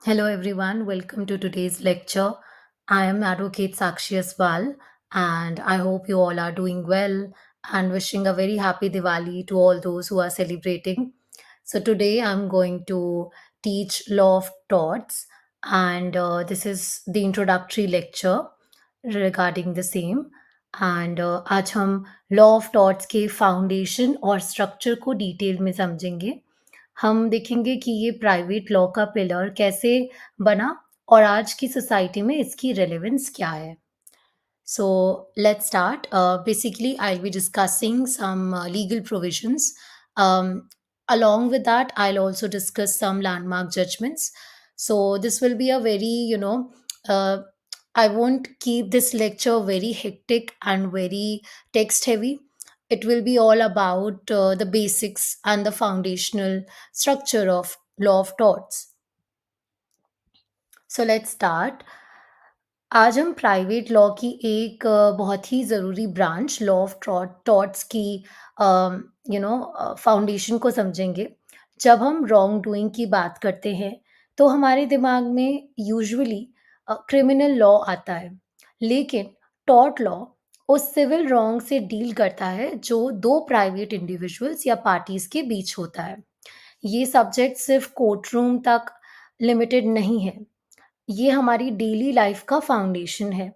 Hello, everyone. Welcome to today's lecture. I am Advocate Sakshi Aswal, and I hope you all are doing well and wishing a very happy Diwali to all those who are celebrating. So, today I'm going to teach Law of Torts, and this is the introductory lecture regarding the same. And आज हम law of torts के foundation और structure को detail में समझेंगे। हम देखेंगे कि ये प्राइवेट लॉ का पिलर कैसे बना और आज की सोसाइटी में इसकी रेलेवेंस क्या है। So let's start. Basically, I'll be discussing some legal provisions. Um, Along with that, I'll also discuss some landmark judgments. So this will be a very, uh, I won't keep this lecture very hectic and very text heavy. It will be all about the basics and the foundational structure of law of torts. So let's start. आज हम private law की एक बहुत ही ज़रूरी branch law of torts की foundation को समझेंगे। जब हम रॉन्ग डूइंग की बात करते हैं तो हमारे दिमाग में यूजुअली क्रिमिनल लॉ आता है, लेकिन टॉर्ट लॉ उस सिविल रॉन्ग से डील करता है जो दो प्राइवेट इंडिविजुअल्स या पार्टीज के बीच होता है। ये सब्जेक्ट सिर्फ कोर्ट रूम तक लिमिटेड नहीं है, ये हमारी डेली लाइफ का फाउंडेशन है।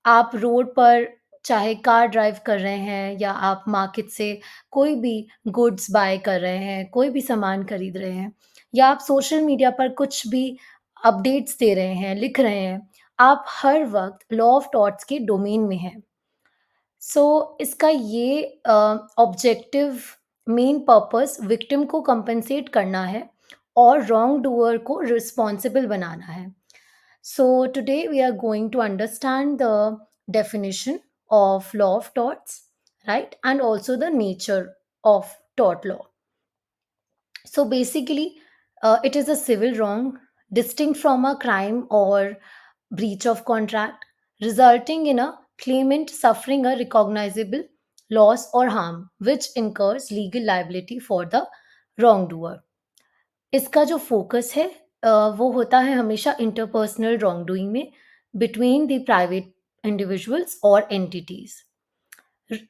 आप रोड पर चाहे कार ड्राइव कर रहे हैं या आप मार्केट से कोई भी गुड्स बाय कर रहे हैं, कोई भी सामान खरीद रहे हैं या आप सोशल मीडिया पर कुछ भी अपडेट्स दे रहे हैं, लिख रहे हैं, आप हर वक़्त लॉ ऑफ टॉट्स के डोमेन में हैं। सो इसका ये ऑब्जेक्टिव मेन पर्पस विक्टिम को कंपेंसेट करना है और रॉन्ग डूअर को रिस्पॉन्सिबल बनाना है। So, today we are going to understand the definition of law of torts, right? And also the nature of tort law. So, basically, it is a civil wrong distinct from a crime or breach of contract, resulting in a claimant suffering a recognizable loss or harm, which incurs legal liability for the wrongdoer. इसका जो focus है वो होता है हमेशा interpersonal रॉन्गडूइंग में between the private individuals और entities.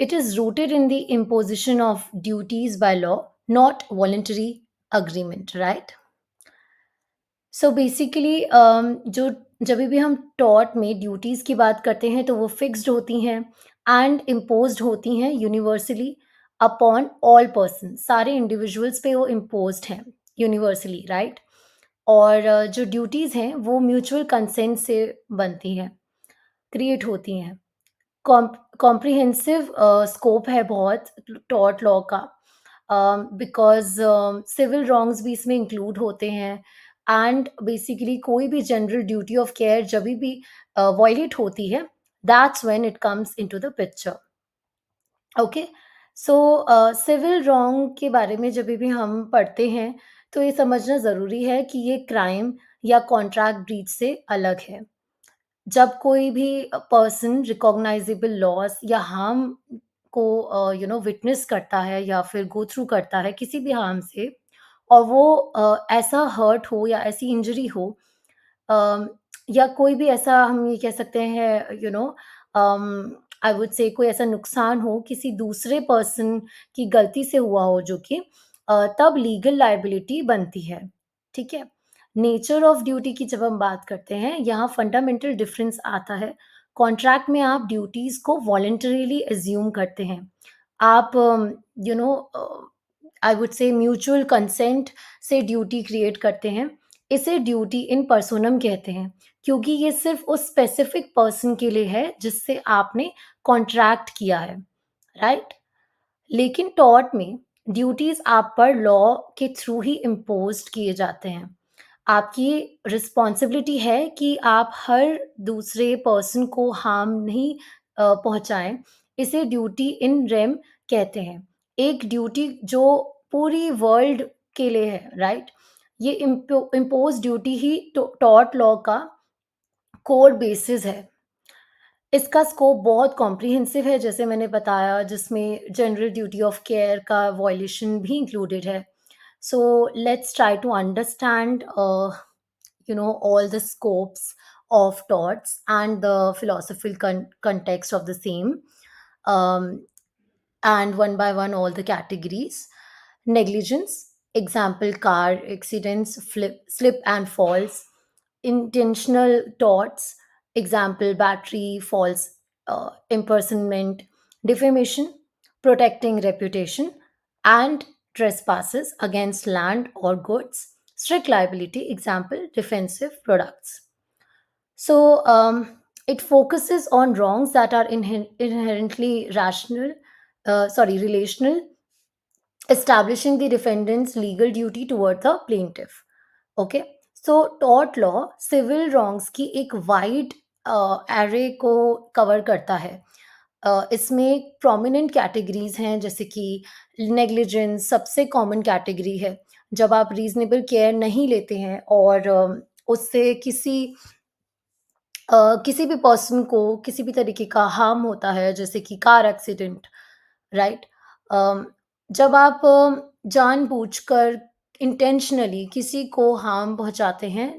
It is rooted in the imposition of duties by law, not voluntary agreement, right? So basically जो जब भी हम टॉर्ट में ड्यूटीज़ की बात करते हैं तो वो फिक्स्ड होती हैं एंड इम्पोज्ड होती हैं यूनिवर्सली अपॉन ऑल पर्सन, सारे इंडिविजुअल्स पे वो इम्पोज्ड हैं यूनिवर्सली, राइट? और जो ड्यूटीज़ हैं वो म्यूचुअल कंसेंट से बनती हैं, क्रिएट होती हैं। कॉम्प्रिहेंसिव स्कोप है बहुत टॉर्ट लॉ का, बिकॉज़ सिविल रॉन्ग्स भी इसमें इंक्लूड होते हैं एंड बेसिकली कोई भी जनरल ड्यूटी ऑफ केयर जभी भी वायलेट होती है, that's when it comes into the picture. Okay, so civil wrong के बारे में जब भी हम पढ़ते हैं तो ये समझना ज़रूरी है कि ये क्राइम या कॉन्ट्रैक्ट ब्रीच से अलग है। जब कोई भी पर्सन रिकॉग्नाइजेबल लॉस या हार्म को विटनेस करता है या फिर गो थ्रू करता है किसी भी हार्म से, और वो ऐसा हर्ट हो या ऐसी इंजरी हो, अम, या कोई भी ऐसा हम ये कह सकते हैं, आई वुड से कोई ऐसा नुकसान हो किसी दूसरे पर्सन की गलती से हुआ हो जो कि तब लीगल लायबिलिटी बनती है। ठीक है? नेचर ऑफ ड्यूटी की जब हम बात करते हैं, यहाँ फंडामेंटल डिफरेंस आता है। कॉन्ट्रैक्ट में आप ड्यूटीज़ को वॉलंटरीली अज़्यूम करते हैं। आप you know I would say mutual consent से ड्यूटी क्रिएट करते हैं। इसे ड्यूटी इन पर्सोनम कहते हैं, क्योंकि ये सिर्फ़ उस स्पेसिफिक पर्सन के लिए है जिससे आपने कॉन्ट्रैक्ट किया है, राइट? लेकिन टॉर्ट में ड्यूटीज़ आप पर लॉ के थ्रू ही इम्पोज़्ड किए जाते हैं। आपकी रिस्पॉन्सिबिलिटी है कि आप हर दूसरे पर्सन को हार्म नहीं पहुँचाएँ। इसे ड्यूटी इन रेम कहते हैं। एक ड्यूटी जो पूरी वर्ल्ड के लिए है, राइट? ये इम्पोज़ ड्यूटी ही टॉर्ट लॉ का कोर बेसिस है। इसका स्कोप बहुत कॉम्प्रिहेंसिव है जैसे मैंने बताया, जिसमें जनरल ड्यूटी ऑफ केयर का वॉयलेशन भी इंक्लूडेड है। So let's try to understand all the scopes of torts and the philosophical context of the same. Um, and one by one, all the categories. Negligence, example, car accidents, slip and falls. Intentional torts, example, battery, false impersonation. Defamation, protecting reputation. And trespasses against land or goods. Strict liability, example, defensive products. So it focuses on wrongs that are inherently relational, establishing the defendant's legal duty toward the plaintiff. Okay, so tort law civil wrongs की एक wide array को cover करता है. इसमें prominent categories हैं, जैसे कि negligence सबसे कॉमन कैटेगरी है. जब आप रीजनेबल केयर नहीं लेते हैं और उससे किसी भी पर्सन को किसी भी तरीके का हार्म होता है, जैसे कि कार एक्सीडेंट, राइट? जब आप जानबूझकर इंटेंशनली किसी को हार्म पहुंचाते हैं,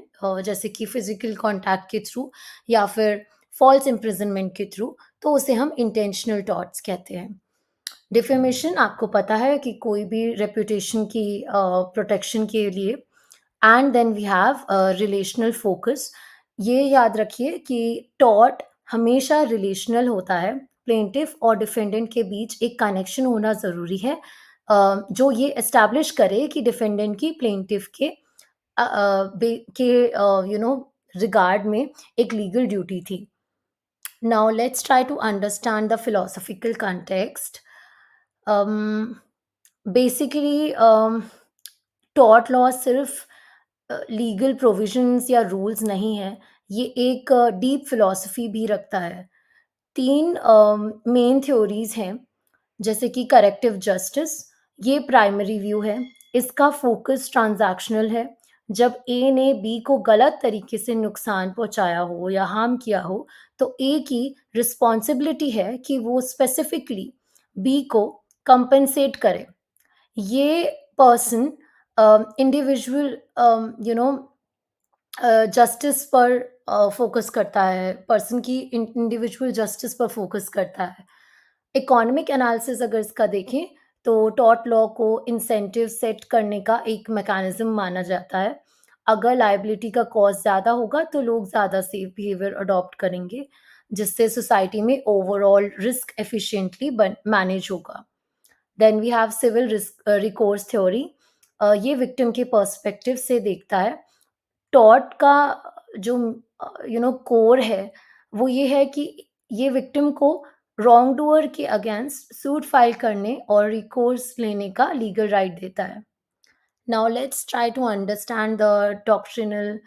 जैसे कि फिजिकल कांटेक्ट के थ्रू या फिर फॉल्स इम्प्रिजनमेंट के थ्रू, तो उसे हम इंटेंशनल टॉर्ट्स कहते हैं. डिफेमेशन, आपको पता है कि कोई भी रेपुटेशन की प्रोटेक्शन के लिए. And then we have relational focus. ये याद रखिए कि टॉर्ट हमेशा रिलेशनल होता है. प्लेंटिफ और डिफेंडेंट के बीच एक कनेक्शन होना ज़रूरी है, जो ये एस्टैब्लिश करे कि डिफेंडेंट की प्लेंटिफ के रिगार्ड में एक लीगल ड्यूटी थी. Now let's try to understand the philosophical context. Um, Basically, tort law सिर्फ लीगल प्रोविजंस या रूल्स नहीं है, ये एक डीप फिलॉसफी भी रखता है. 3 मेन थ्योरीज हैं, जैसे कि करेक्टिव जस्टिस, ये प्राइमरी व्यू है. इसका फोकस ट्रांजैक्शनल है. जब ए ने बी को गलत तरीके से नुकसान पहुंचाया हो या हार्म किया हो, तो ए की रिस्पॉन्सिबिलिटी है कि वो स्पेसिफिकली बी को कंपनसेट करे. ये पर्सन इंडिविजुअल जस्टिस पर फोकस करता है, पर्सन की इंडिविजुअल जस्टिस पर फोकस करता है. इकोनॉमिक एनालिसिस अगर इसका देखें, तो टॉर्ट लॉ को इंसेंटिव सेट करने का एक मैकेनिज्म माना जाता है. अगर लायबिलिटी का कॉस्ट ज़्यादा होगा, तो लोग ज़्यादा सेफ बिहेवियर अडॉप्ट करेंगे, जिससे सोसाइटी में ओवरऑल रिस्क एफिशिएंटली मैनेज होगा. Then we have civil recourse theory. ये विक्टिम के पर्सपेक्टिव से देखता है. टॉर्ट का जो कोर है, वो ये है कि ये विक्टिम को रॉन्ग डूअर के अगेंस्ट सूट फाइल करने और रिकोर्स लेने का लीगल राइट देता है. Now let's try to understand the doctrinal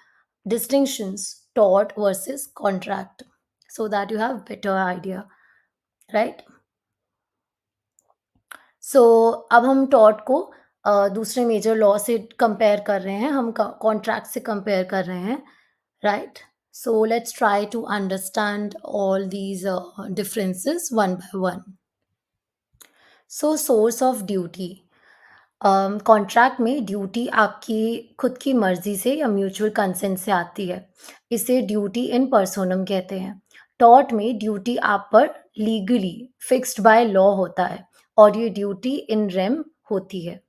distinctions, tort versus contract, so that you have better idea, right? सो अब हम टॉर्ट को दूसरे मेजर लॉ से कंपेयर कर रहे हैं, हम कॉन्ट्रैक्ट से कंपेयर कर रहे हैं, right? So let's try to understand all these differences one by one. So source of duty. Contract में ड्यूटी आपकी खुद की मर्जी से या म्यूचुअल कंसेंट से आती है. इसे ड्यूटी इन पर्सोनम कहते हैं. टॉर्ट में ड्यूटी आप पर लीगली फिक्स्ड बाय लॉ होता है और ये ड्यूटी इन रेम होती है.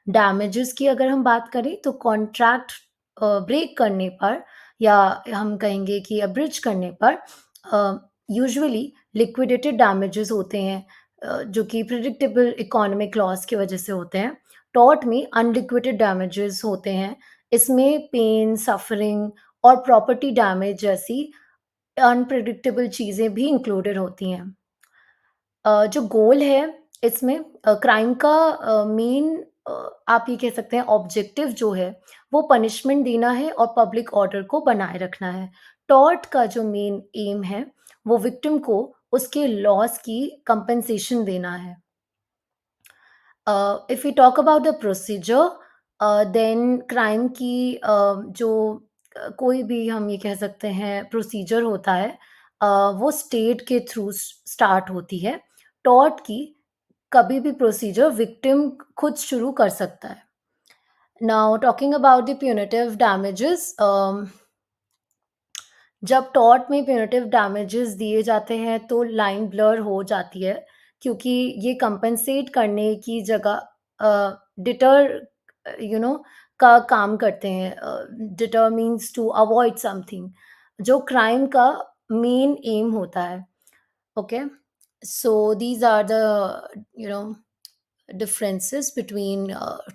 डैमेजेस की अगर हम बात करें, तो कॉन्ट्रैक्ट ब्रेक करने पर या हम कहेंगे कि अब्रिज करने पर यूजुअली लिक्विडेटेड डैमेजेस होते हैं, जो कि प्रिडिक्टेबल इकोनॉमिक लॉस की वजह से होते हैं. टॉर्ट में अनलिक्विडेटेड डैमेजेस होते हैं. इसमें पेन, सफरिंग और प्रॉपर्टी डैमेज जैसी अनप्रिडिक्टेबल चीज़ें भी इंक्लूडेड होती हैं. जो गोल है इसमें, क्राइम का मेन, आप ये कह सकते हैं ऑब्जेक्टिव जो है, वो पनिशमेंट देना है और पब्लिक ऑर्डर को बनाए रखना है. टॉर्ट का जो मेन एम है, वो विक्टिम को उसके लॉस की कंपनसेशन देना है. If we talk about the procedure, then crime की जो कोई भी हम ये कह सकते हैं प्रोसीजर होता है, वो स्टेट के थ्रू स्टार्ट होती है. टॉर्ट की कभी भी प्रोसीजर विक्टिम खुद शुरू कर सकता है. Now talking about the punitive damages, जब टॉर्ट में प्यूनिटिव डैमेजेस दिए जाते हैं तो लाइन ब्लर हो जाती है, क्योंकि ये कंपेंसेट करने की जगह डिटर यू नो का काम करते हैं। Deter means to avoid something, जो क्राइम का मेन एम होता है। Okay, so these are the you know differences between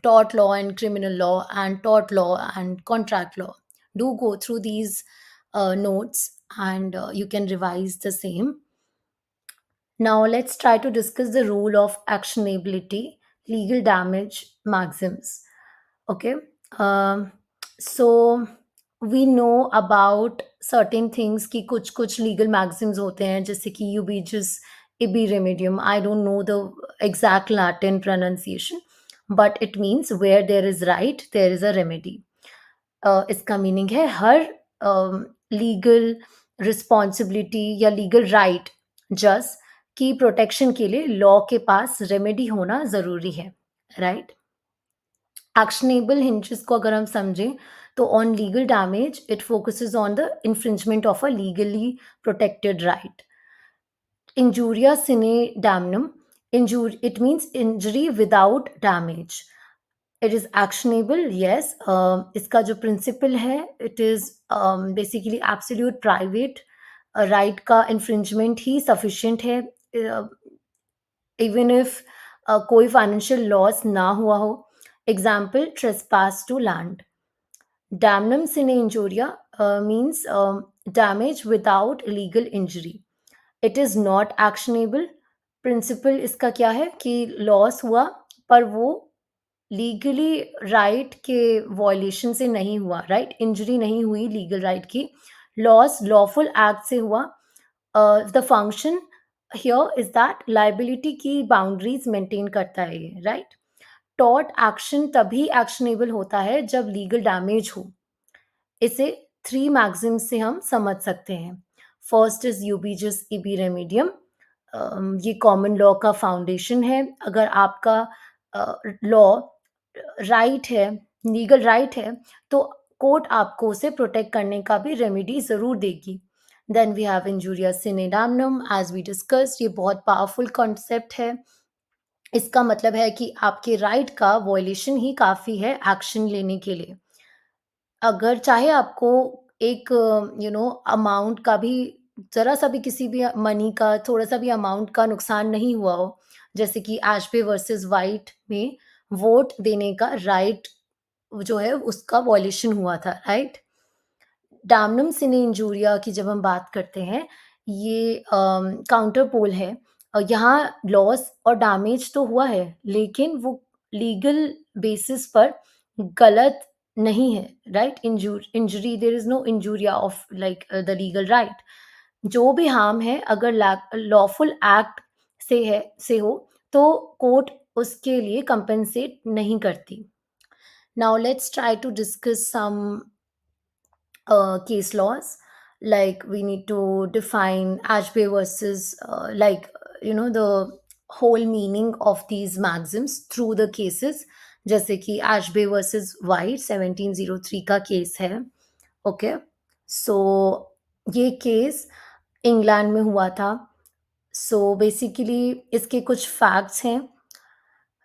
tort law and criminal law and tort law and contract law. Do go through these notes, and you can revise the same. Now, let's try to discuss the rule of actionability, legal damage maxims. Okay. Um, so we know about certain things कि कुछ legal maxims होते हैं, जैसे कि ubijus ibi remedium. I don't know the exact Latin pronunciation, but it means where there is right, there is a remedy. इसका meaning है हर legal responsibility या legal right जज की प्रोटेक्शन के लिए लॉ के पास रेमेडी होना ज़रूरी है, राइट? एक्शनेबल हिंजेस को अगर हम समझें तो on legal damage it focuses on the infringement of a legally protected right. Injuria sine damnum, it means injury without damage. It is actionable, yes. इसका जो principle है, it is basically absolute private right का infringement ही sufficient है, uh, even if कोई financial loss ना हुआ हो. Example, trespass to land. Damnum sine injuria means damage without legal injury. It is not actionable. Principle इसका क्या है कि लॉस हुआ, पर वो लीगली राइट के वॉयलेशन से नहीं हुआ, राइट? इंजरी नहीं हुई लीगल राइट की, लॉस लॉफुल एक्ट से हुआ. The function here is that liability की बाउंड्रीज मेंटेन करता है ये, राइट? टॉर्ट एक्शन तभी एक्शनेबल होता है जब लीगल डैमेज हो. इसे 3 मैगज़िम्स से हम समझ सकते हैं. फर्स्ट इज़ यूबीजस इबी रेमेडियम. ये कॉमन लॉ का फाउंडेशन है. अगर आपका लॉ राइट है, लीगल राइट है, तो कोर्ट आपको उसे प्रोटेक्ट करने का भी रेमेडी ज़रूर देगी. Then we have injuria sine damnum, as we discussed. ये बहुत पावरफुल कॉन्सेप्ट है. इसका मतलब है कि आपके राइट का वॉयलेशन ही काफ़ी है एक्शन लेने के लिए. अगर चाहे आपको एक अमाउंट का भी, ज़रा-सा भी किसी भी मनी का थोड़ा-सा भी अमाउंट का नुकसान नहीं हुआ हो, जैसे कि एशबे वर्सेस व्हाइट में वोट देने का राइट जो है उसका वॉयलेशन हुआ था, राइट? डैमनम सिने इंजूरिया की जब हम बात करते हैं, ये काउंटर पोल है. यहाँ लॉस और डैमेज तो हुआ है, लेकिन वो लीगल बेसिस पर गलत नहीं है, right? Injury, there is no injuria of like the legal right. जो भी हार्म है, अगर लॉफुल एक्ट से हो, तो कोर्ट उसके लिए कंपेंसेट नहीं करती. Now let's try to discuss some case laws. Like we need to define Ashby versus the whole meaning of these maxims through the cases. जैसे कि Ashby versus White 1703 का केस है. ओके, सो ये case England में हुआ था. So basically इसके कुछ फैक्ट्स हैं.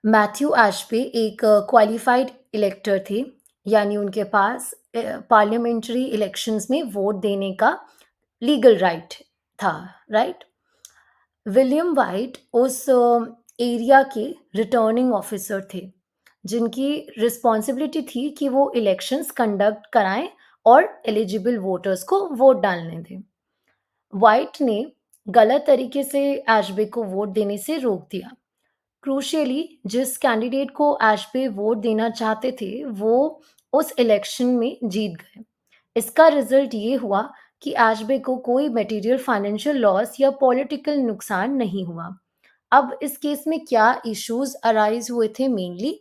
मैथ्यू एशबे एक क्वालिफाइड इलेक्टर थे, यानी उनके पास पार्लियामेंट्री इलेक्शंस में वोट देने का लीगल राइट था, राइट? विलियम वाइट उस एरिया के रिटर्निंग ऑफिसर थे, जिनकी रिस्पॉन्सिबिलिटी थी कि वो इलेक्शंस कंडक्ट कराएं और एलिजिबल वोटर्स को वोट डालने दें. वाइट ने गलत तरीके से एशबे को वोट देने से रोक दिया. क्रूशियली, जिस कैंडिडेट को एशबे वोट देना चाहते थे, वो उस इलेक्शन में जीत गए. इसका रिजल्ट ये हुआ कि एशबे को कोई मटेरियल फाइनेंशियल लॉस या पॉलिटिकल नुकसान नहीं हुआ. अब इस केस में क्या इश्यूज अराइज हुए थे मेनली,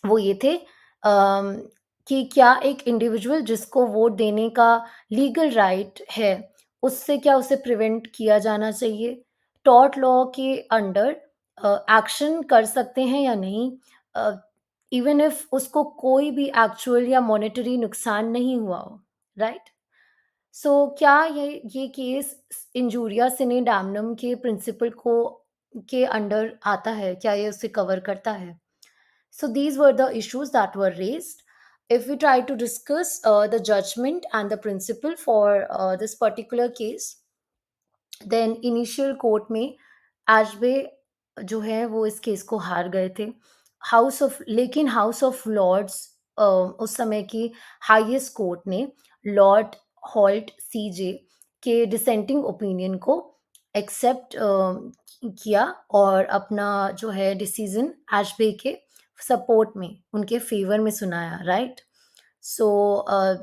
वो ये थे कि क्या एक इंडिविजुअल जिसको वोट देने का लीगल राइट है, उससे क्या उसे प्रिवेंट किया जाना चाहिए? टॉर्ट लॉ के अंडर एक्शन कर सकते हैं या नहीं, इवन इफ उसको कोई भी एक्चुअल या मॉनेटरी नुकसान नहीं हुआ हो, राइट? सो क्या ये केस इंजूरिया सिने डैमनम के प्रिंसिपल को के अंडर आता है? क्या ये उसे कवर करता है? So these were the issues that were raised. If we try to discuss the judgment and the principle for this particular case, then initial court में एशबे जो है वो इस केस को हार गए थे। हाउस ऑफ लॉर्ड्स उस समय की हाईएस्ट कोर्ट ने लॉर्ड हॉल्ट सीजे के डिसेंटिंग ओपिनियन को एक्सेप्ट किया और अपना जो है डिसीजन एशबे के सपोर्ट में उनके फेवर में सुनाया, right? So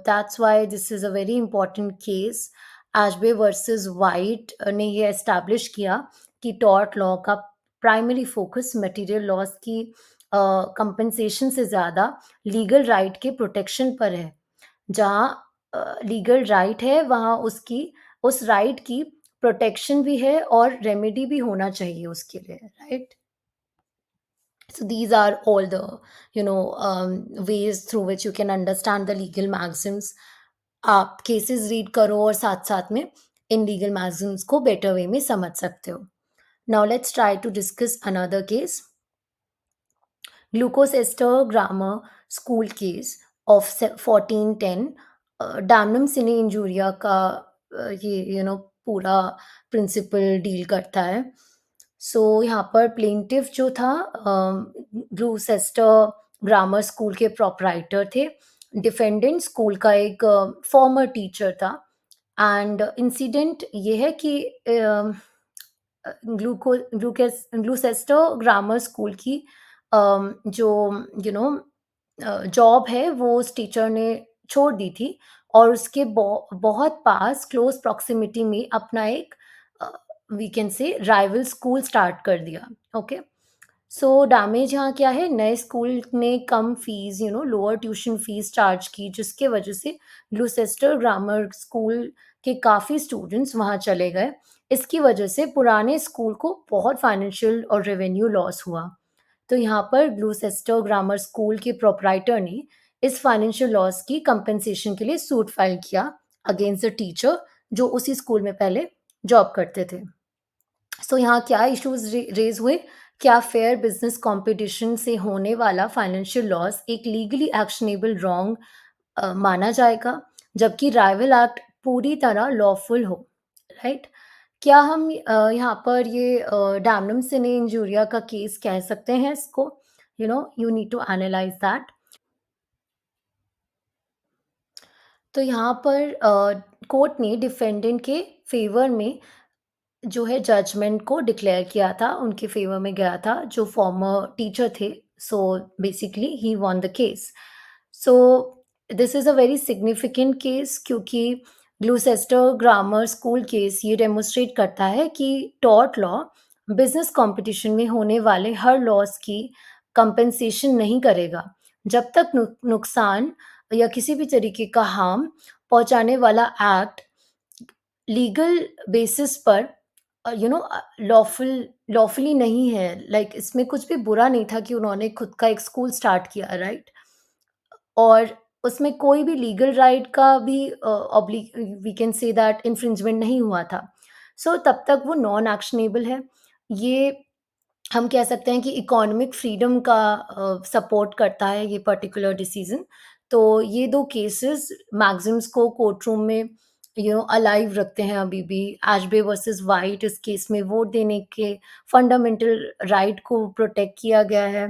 that's why this is a very important case. Ashby versus White ने ये एस्टैब्लिश किया कि टॉर्ट लॉ का प्राइमरी फोकस मटेरियल लॉस की कंपनसेशन से ज़्यादा लीगल राइट के प्रोटेक्शन पर है। जहाँ लीगल राइट है वहाँ उसकी उस राइट की प्रोटेक्शन भी है और रेमेडी भी होना चाहिए उसके लिए, right? So these are all the ways through which you can understand the legal maxims. आप केसेस रीड करो और साथ साथ में इन लीगल मैगजीन्स को बेटर वे में समझ सकते हो. Now let's try to discuss another case. Gloucester grammar school case of 1410. Damnum sine injuria का ये पूरा प्रिंसिपल डील करता है. सो यहाँ पर प्लेंटिफ जो था ग्लूसेस्टर ग्रामर स्कूल के प्रोपराइटर थे. डिफेंडेंट स्कूल का एक फॉर्मर टीचर था. एंड इंसिडेंट ये है कि ग्लूसेस्टर ग्रामर स्कूल की जो जॉब है वो उस टीचर ने छोड़ दी थी और उसके बहुत पास क्लोज प्रॉक्सिमिटी में अपना एक we can say rival school start कर दिया. ओके, सो डैमेज यहाँ क्या है? नए स्कूल ने कम fees lower tuition fees charge की, जिसके वजह से ग्लूसेस्टर ग्रामर स्कूल के काफ़ी स्टूडेंट्स वहाँ चले गए. इसकी वजह से पुराने स्कूल को बहुत फाइनेंशियल और रेवेन्यू लॉस हुआ. तो यहाँ पर ग्लूसेस्टर ग्रामर स्कूल के प्रोपराइटर ने इस फाइनेंशियल लॉस की कंपेंसेशन के लिए सूट फाइल किया अगेंस्ट द टीचर जो उसी स्कूल में पहले जॉब करते थे. सो यहाँ क्या इश्यूज रेज हुए? क्या फेयर बिजनेस कंपटीशन से होने वाला फाइनेंशियल लॉस एक लीगली एक्शनेबल रॉन्ग माना जाएगा, जबकि राइवल एक्ट पूरी तरह लॉफुल हो, राइट? क्या हम यहाँ पर ये डैमनम सिने इंजूरिया का केस कह सकते हैं इसको? You need to analyse that. तो यहाँ पर कोर्ट ने डिफेंडेंट के फेवर में जो है जजमेंट को डिक्लेयर किया था, उनके फेवर में गया था, जो फॉर्मर टीचर थे. So basically he won the case. So this is a very significant case क्योंकि ग्लूसेस्टर ग्रामर स्कूल केस ये डेमोस्ट्रेट करता है कि टॉर्ट लॉ बिजनेस कंपटीशन में होने वाले हर लॉस की कंपेंसेशन नहीं करेगा जब तक नुकसान या किसी भी तरीके का हार्म पहुंचाने वाला एक्ट लीगल बेसिस पर लॉफुली नहीं है. लाइक इसमें कुछ भी बुरा नहीं था कि उन्होंने खुद का एक स्कूल स्टार्ट किया, राइट? और उसमें कोई भी लीगल राइट का भी we can say that infringement नहीं हुआ था. सो तब तक वो नॉन एक्शनेबल है. ये हम कह सकते हैं कि इकोनॉमिक फ्रीडम का सपोर्ट करता है ये पर्टिकुलर डिसीजन. तो ये 2 केसेस मैगज़िम्स को कोर्ट रूम में अलाइव रखते हैं अभी भी. एशबे वर्सेस व्हाइट इस केस में वोट देने के फंडामेंटल राइट को प्रोटेक्ट किया गया है.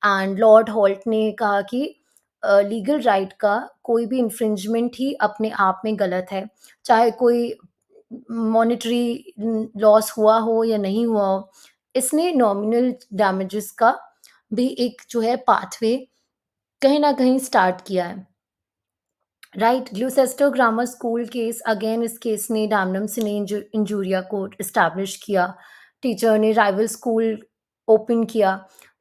एंड लॉर्ड हॉल्ट ने कहा कि लीगल राइट का कोई भी इन्फ्रिंजमेंट ही अपने आप में गलत है. चाहे कोई मॉनेटरी लॉस हुआ हो या नहीं हुआ हो. इसने नॉमिनल डैमेजेस का भी एक जो है पाथवे कहीं न कहीं स्टार्ट किया है. Right, Gloucester grammar school case again इस केस ने डैमनम सिने इंजूरिया को एस्टैब्लिश किया. टीचर ने राइवल स्कूल ओपन किया.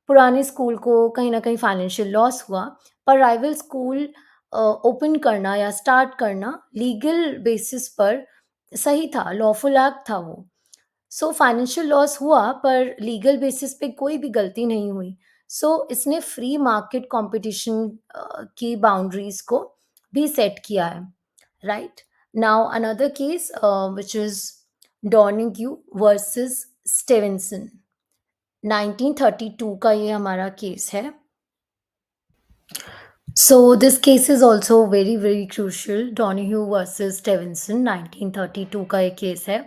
पुराने स्कूल को कहीं न कहीं फाइनेंशियल लॉस हुआ, पर राइवल स्कूल ओपन करना या स्टार्ट करना लीगल बेसिस पर सही था, लॉफुल एक्ट था वो. सो फाइनेंशियल लॉस हुआ पर लीगल बेसिस पे कोई भी गलती नहीं हुई. सो इसने फ्री मार्केट कंपटीशन की बाउंड्रीज को भी सेट किया है, right? Now, another case, which is Donahue versus Stevenson, 1932 का ये हमारा केस है. So this case is also very very crucial. Donahue versus Stevenson 1932 का एक केस है.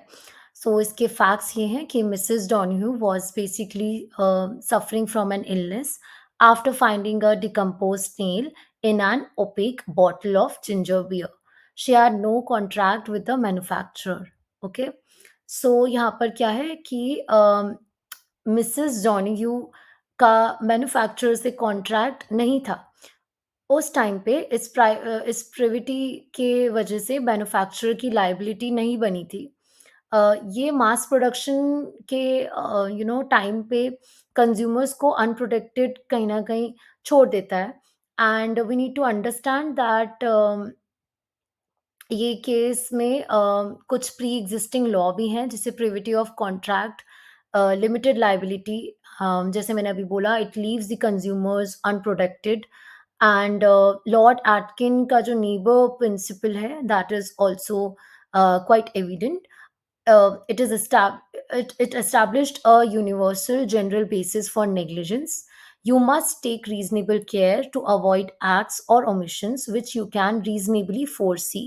So इसके facts ये हैं कि Mrs. Donahue was basically suffering from an illness after finding a decomposed snail in an opaque bottle of ginger beer. She had no contract with the manufacturer. Okay. So यहाँ पर क्या है कि Mrs डॉनिह्यू का manufacturer से contract नहीं था. उस टाइम पे इस प्रिविटी के वजह से मैन्युफैक्चरर की लायबिलिटी नहीं बनी थी. ये मास प्रोडक्शन के टाइम पे कंज्यूमर्स को अनप्रोटेक्टेड कहीं न कहीं छोड़ देता है. And we need to understand that ये केस में कुछ प्री एग्जिस्टिंग लॉ भी हैं, जैसे privity of contract, limited liability, जैसे मैंने अभी बोला, it leaves the consumers unprotected. And Lord Atkin का जो नीबर प्रिंसिपल है, that is also quite evident. It established a universal general basis for negligence. You must take reasonable care to avoid acts or omissions which you can reasonably foresee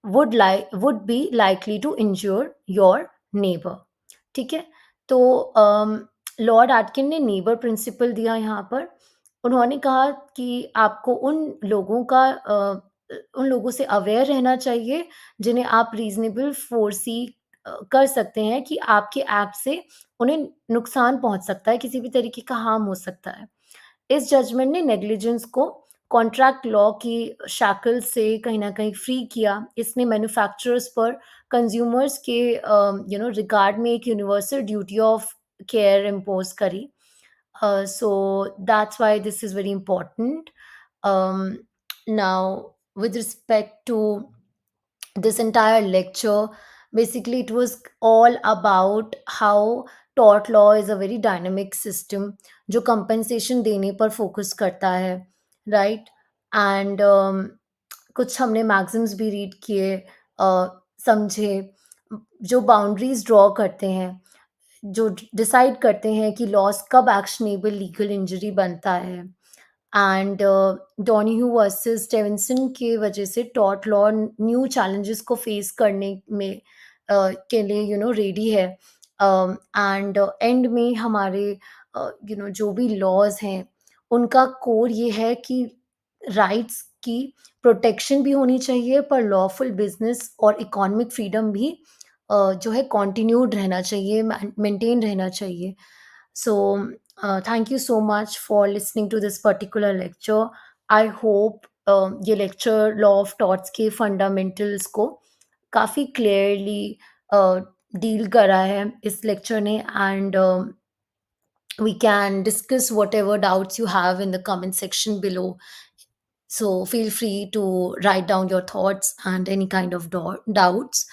would be likely to injure your neighbor. ठीक है. तो Lord Atkin ने neighbour principal दिया यहाँ पर. उन्होंने कहा कि आपको उन लोगों से अवेयर रहना चाहिए जिन्हें आप रीजनेबल फोर्सी कर सकते हैं कि आपके ऐप से उन्हें नुकसान पहुंच सकता है, किसी भी तरीके का हार्म हो सकता है. इस जजमेंट ने नेग्लिजेंस को कॉन्ट्रैक्ट लॉ की शैकल से कहीं न कहीं फ्री किया. इसने मैन्युफैक्चरर्स पर कंज्यूमर्स के रिगार्ड में एक universal duty of care impose करी. So that's why this is very important. Um, Now, with respect to this entire lecture, basically it was all about how tort law is a very dynamic system जो compensation देने पर focus करता है, right? And कुछ हमने maxims भी read किए, समझे, जो boundaries draw करते हैं, जो डिसाइड करते हैं कि लॉस कब एक्शनेबल लीगल इंजरी बनता है. एंड डॉनिह्यू वर्सेस स्टेवेंसन के वजह से टॉर्ट लॉ न्यू चैलेंजेस को फेस करने में के लिए रेडी है. एंड एंड में हमारे जो भी लॉज हैं उनका कोर ये है कि राइट्स की प्रोटेक्शन भी होनी चाहिए, पर लॉफुल बिजनेस और इकोनॉमिक फ्रीडम भी जो है कंटिन्यूड रहना चाहिए, मेंटेन रहना चाहिए. So thank you so much for listening to this particular lecture. I hope ये लेक्चर लॉ ऑफ टॉट्स के फंडामेंटल्स को काफ़ी क्लियरली डील करा है इस लेक्चर ने. And we can discuss whatever doubts you have in the comment section below. So feel free to write down your thoughts and any kind of doubts.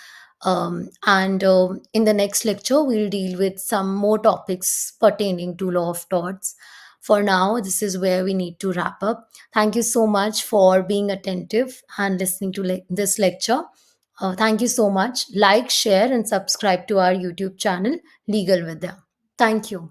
And in the next lecture, we'll deal with some more topics pertaining to law of torts. For now, this is where we need to wrap up. Thank you so much for being attentive and listening to this lecture. Thank you so much. Like, share, and subscribe to our YouTube channel, Legal Vidya. Thank you.